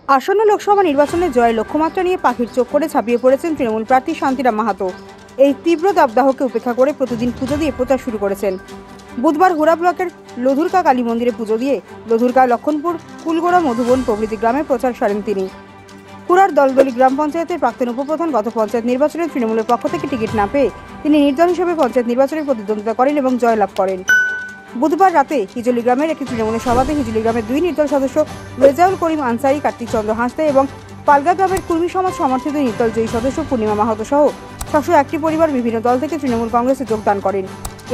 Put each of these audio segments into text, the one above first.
আসন্ন লোকসভা নির্বাচনে জয়ের লক্ষ্যমাত্রা নিয়ে পাখির চোখ করে ছাপিয়ে পড়েছেন তৃণমূল প্রার্থী শান্তিরাম মাহাতো। এই তীব্র দাবদাহকে উপেক্ষা করে প্রতিদিন পুজো দিয়ে প্রচার শুরু করেছেন। বুধবার হুড়া ব্লকের লধুরকা কালী মন্দিরে পুজো দিয়ে লধুরকা, লক্ষণপুর, কুলগোড়া, মধুবন প্রভৃতি গ্রামে প্রচার সারেন তিনি। হুড়ার দলদলি গ্রাম পঞ্চায়েতের প্রাক্তন উপপ্রধান গত পঞ্চায়েত নির্বাচনে তৃণমূলের পক্ষ থেকে টিকিট না পেয়ে তিনি নির্দল হিসেবে পঞ্চায়েত নির্বাচনে প্রতিদ্বন্দ্বিতা করেন এবং জয়লাভ করেন। বুধবার রাতে হিজলি গ্রামের একটি তৃণমূলের সভাতে হিজলি গ্রামের দুই নির্দল সদস্য রেজাউল করিম আনসারি, কার্তিক চন্দ্র হাঁসদে এবং পালগা গ্রামের কুর্মী সমাজ সমর্থিত নির্দল জয়ী সদস্য পূর্ণিমা মাহাতো সহ 601টি পরিবার বিভিন্ন দল থেকে তৃণমূল কংগ্রেসে যোগদান করেন।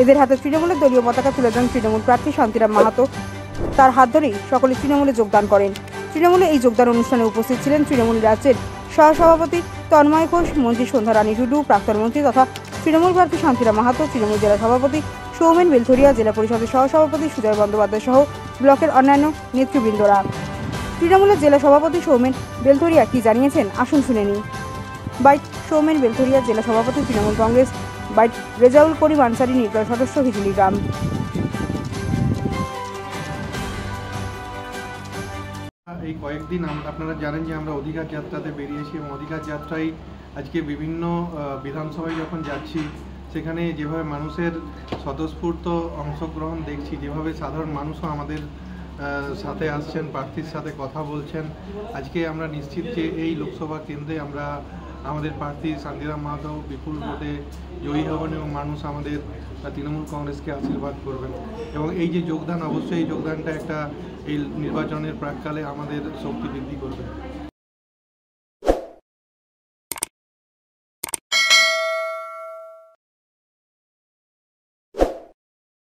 এদের হাতে তৃণমূলের দলীয় পতাকা তুলে দেন তৃণমূল প্রার্থী শান্তিরাম মাহাতো। তার হাত ধরেই সকলে তৃণমূলে যোগদান করেন। তৃণমূলে এই যোগদান অনুষ্ঠানে উপস্থিত ছিলেন তৃণমূল রাজ্যের সহসভাপতি তন্ময় ঘোষ, মন্ত্রী সন্ধ্যা রানী টুডু, প্রাক্তন মন্ত্রী তথা তৃণমূল প্রার্থী শান্তিরাম মাহাতো, তৃণমূল জেলা সভাপতি সৌমেন বেলথরিয়া, জেলা পরিষদের সহসভাপতি সুজয় বন্দ্যোপাধ্যায় সহ ব্লকের অন্যান্য নেতৃবৃন্দরা। তৃণমূলের জেলা সভাপতি সৌমেন বেলথরিয়া কি জানিয়েছেন আসুন শুনে নিন। বাইট সৌমেন বেলথরিয়া, জেলা সভাপতি তৃণমূল কংগ্রেস। বাইট রেজাউল করিম আনসারি, নির্দল সদস্য, হিজলি গ্রাম। এই কয়েকদিন আপনারা জানেন যে আমরা অধিকার যাত্রাতে বেরিয়েছি এবং অধিকার যাত্রায় আজকে বিভিন্ন বিধানসভায় যখন যাচ্ছি সেখানে যেভাবে মানুষের স্বতঃস্ফূর্ত অংশগ্রহণ দেখছি, যেভাবে সাধারণ মানুষও আমাদের সাথে আসছেন, প্রার্থীর সাথে কথা বলছেন, আজকে আমরা নিশ্চিত যে এই লোকসভা কেন্দ্রে আমরা আমাদের প্রার্থী শান্তিরাম মাহাতো বিপুল ভোটে জয়ী হবেন এবং মানুষ আমাদের তৃণমূল কংগ্রেসকে আশীর্বাদ করবেন। এবং এই যে যোগদান, অবশ্যই এই যোগদানটা একটা এই নির্বাচনের প্রাককালে আমাদের শক্তি বৃদ্ধি করবে।